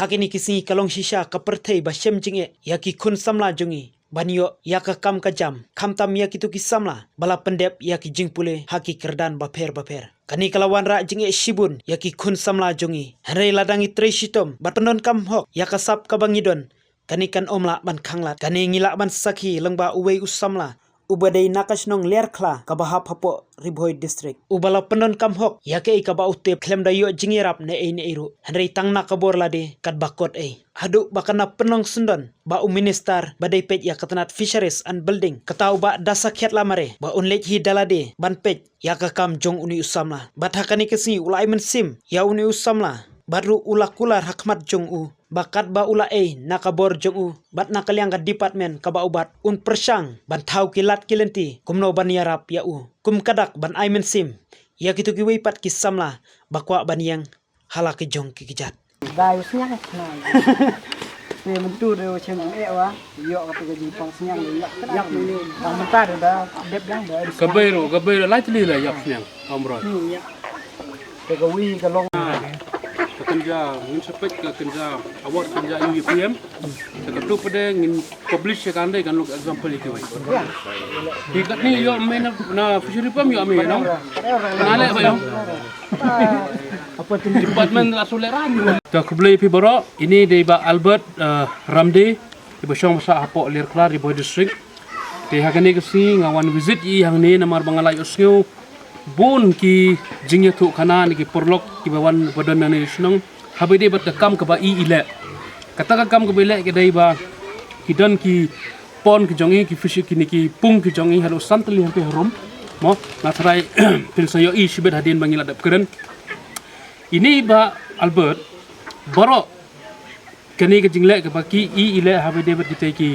Hakini kisi kalong shisha kaperthei ba shem jinge yaki khun samla jungi banyo yaka kam kajam khamtam yaki tu kisamla bala pendep yaki jingpule haki kerdan ba pher kani kalawan ra jinge shibun yaki khun samla jungi hre ladangi treshitom bat pendon kam hok yaka sap kabangidon kani kan omla ban khanglat kani ngila ban sakhi lengba uwei usamla ubadai nakasnong lerkhla kabaha phapo ribhoi district ubala pendon kam hok yake kaba utte khlem dayo jingirap ne ei ne iru hanrei tangna kabor lade kat bakot ei hadu bakana penong sundon ba minister badai pet ya katanat fisheries and building katau ba dasa khet lamare ba unlek hi dalade ban pet ya kam jong uni usamla bathakani kesi ulai mensim ya uni usamla baru ulakular hakmat jong u bakat ba ula nakabor jong u bat nakaliang ka department kaba ubat un persang ban thau kilat kilenti kumno ban yarap ya u kum kadak ban aimen sim ya kitu ki weipat kisamla bakwa ban yang halak jong ki kijat Dai senyang nah. Ni mentu de chem wa yo ka pe ji pang senyang yak ni bang mentar da dep yang da Gabeiro lightly la yak senyang amro ni ya pe ka wi ka long kerja ngin sepet ke kerja award kerja UPM seketu pada ngin publish kan dai kan look example iki wai hikat ni yo main na fishery pam yo ame no nale ba yo apa tu department asuleran ta kublai pi boro ini dei ba Albert Ramde di Bosong masa apok lir klar di Boy district te hakane kesi ngawan visit i hang ni namar bangalai usngu bon ki jingya tu kana ni ki porlok ki bawan badan ni snong habide bat kam ka ba i ile kata ka kam ka bele ke dai ba kidan ki pon ki jongi ki fishi ki ni ki pung ki jongi halo santli hampe rom mo na trai pil sayo i shibet hadin bangila dap keren ini ba Albert baro kani ke jingle ke ba ki i ile habide bat ki ki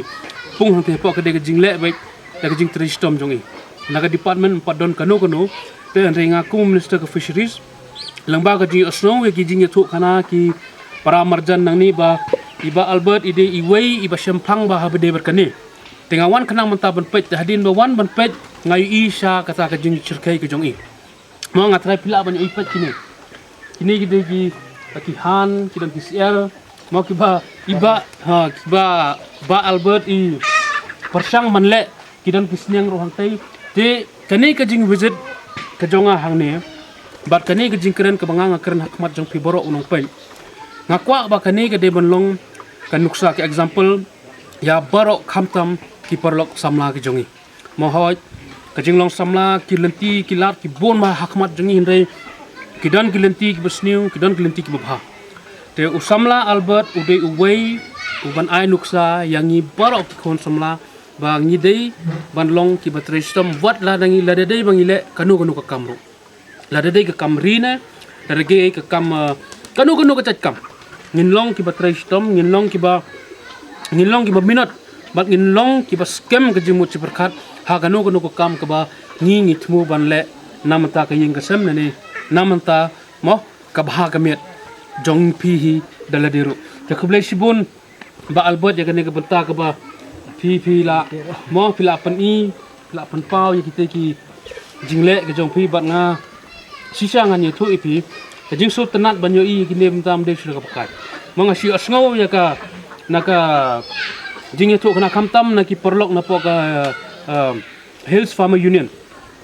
pung hampe po ke de jingle ba ke jing tristom jongi naga department padon kano te ringa ku minister ke fisheries lengba ka ji osno we ki jing tu kana ki para marjan nang ni ba iba Albert ide iwei iba sempang ba habde berkani tengawan kenang menta ban pet hadin ba wan ban pet ngai isha kata ka jing cirkai ke jong i mo ngatrai pila ban i pet kini ki de ki han ki dan ki sel mo ki ba iba ha ki ba Albert i persang manle ki dan ki snyang rohang tai te kani ka jing visit ka jonga hang ne bat kani ka jing keren ka banga keren hakmat jong pi boro unong pai ngakwa ba kani ka de bonlong kan nuksa ke example ya baro khamtam ki perlok samla ki jongi mo hoy ka jing long samla ki lenti ki lat ki bon ma hakmat jongi hindai ki dan ki lenti ki besniu ki dan ki lenti ki babha te usamla Albert ude uwei uban ai nuksa yangi baro ki kon samla bang ngidei banlong ki batrestom wat la dangi la dei bangile kanu ka kamro la dei ka kamrina darge ka kam kanu ka chat kam nginlong ki batrestom nginlong ki ba minot bat nginlong ki ba scam ka jimut ci berkat ha kanu ka kam ka ba ngi thmu banle namta ka ying ka sem ne namta mo ka bha ka met jong pi hi daladiru ta khublai sibun ba Albert ya ka ne ka banta ka ba pi la mo pila pan pau ya kita ki jingle ke jong pi bat nga sisa ngan ye thu ipi ke jing su tenat banyo i ki nem tam de sudah pakai mo nga si asngau ya ka naka jing ye thu kana kamtam na ki perlok na po ka Hills Farmer Union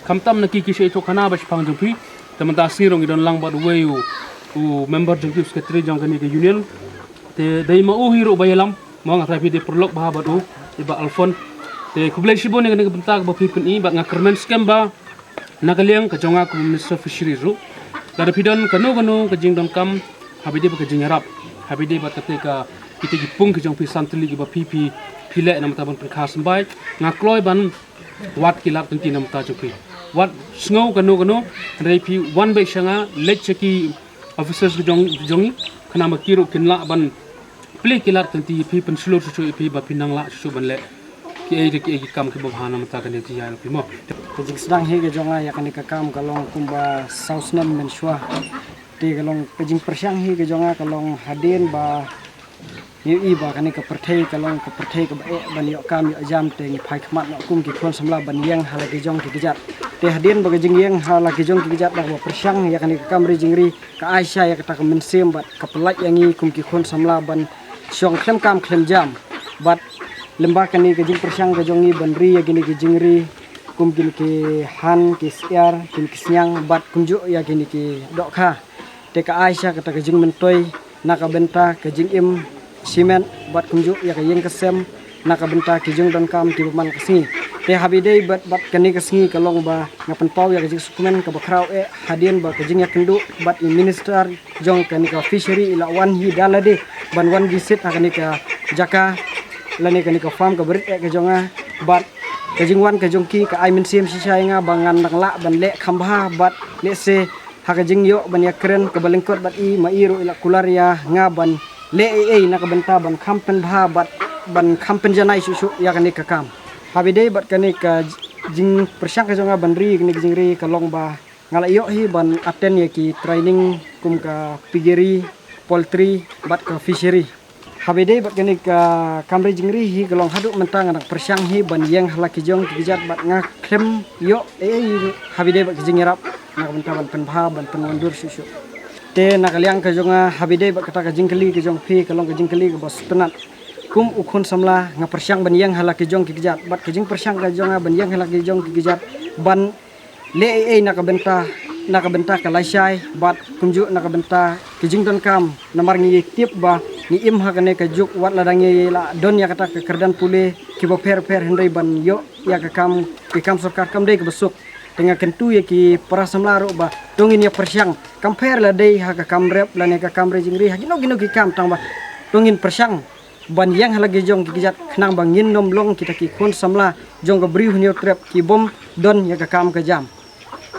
kamtam na ki se thu kana ba pang jong pi teman ta sirong idon lang bat we u member jong pi secretary jong kan ke union te dai ma u hiro bayalam mo nga tapi de perlok ba bat u iba Alfon te kublai shibon nga bentak ba pipin i ba nga kermen scam ba nakaliang ka jonga ku minister fisheries ru kada pidon kanu ka jingdom kam habide ba ka jingarap habide ba tate ka kita gipung ka jong pi santli ba pipi pile nam taban perkhas bai nga kloi ban wat kilap tenti nam ta chupi wat sngau kanu rei pi one by shanga let cheki officers jongi kana makiro kinla ban play kilat tenti pi pen slow chu pi ba pinang la chu ban le ki kam ki babhana mata kan ti ya pi mo jing sedang he ge jonga ya kan ka kam kalong kumba sausnem men shwa te kalong jing persyang he ge jonga kalong hadin ba ni iba kan ka perthei ka long ka perthei ka ban yo kam yo jam te ni phai khmat no kum ki khon samla ban yang hala ki jong ki jat te hadin ba jing yang hala ki jong ki jat ba persang ya kan ka kamri jingri ka Aisyah ya ka ka mensem bat ka pelak yang i kum ki khon samla ban syong klem kam klem jam bat lembah kan ni ka jing persang ka jong i ban ri ya gini ki jingri kum gini ki han ki siar kin ki siang bat kunju ya gini ki dok kha te ka Aisyah ka jing mentoi naka benta ka jing im simen bat kunju ya ka yeng kesem naka benta ki jung don kam ki man kasni te habidei bat kani kasni ka long ba ngapan pau ya ka jing sukumen ka bakrau hadien ba ka jing ya kendu bat minister jong kani ka fishery ila wan hi dalade ban wan visit kani ka jaka lani kani ka farm ka berit ka jonga bat ka jing wan ka jong ki ka ai min sim sisai nga bangan nak la ban le khambha bat le se haka jing yo ban ya keren ka balengkot bat i mairu ila kularia nga ban le nak benta ban kampen bha bat ban kampen janai susu ya kan ka kam habide bat kan ka jing persang ka jonga ban ri ni jing ri ka long ba ngala yo hi ban aten ya ki training kum ka pigeri poultry bat ka fishery habide bat kan ka kamri jing ri hi ka long hadu mentang anak persang hi ban yang halaki jong ki jat bat nga klem yo habide bat jing yarap nak benta ban pen bha ban pen mundur susu te nakaliang ka jonga habide ba kata ka jingkeli ka jong phi ka long ka jingkeli ka bos penat kum ukhun samla nga persyang ban yang hala ki jong ki gijat bat ka jing persyang ka jonga ban yang hala ki jong ki gijat ban le naka benta ka laisai bat kunju naka benta ki jing don kam namar ngi tip ba ni im ha kane ka juk wat ladangi la don ya kata ka kerdan pule ki bo per hendai ban yo ya ka kam ki kam sarkar kam dei ka besuk tengah kentu ya ki para samlaro ba dongin ya persyang compare la dei ha ka kamrep la ne ka kamre jingri ha gino ki kam tang ba dongin persyang ban yang halagi jong ki jat khnang bangin nom long kita ki khon samla jong ka bri hunyo trap ki bom don ya ka kam ka jam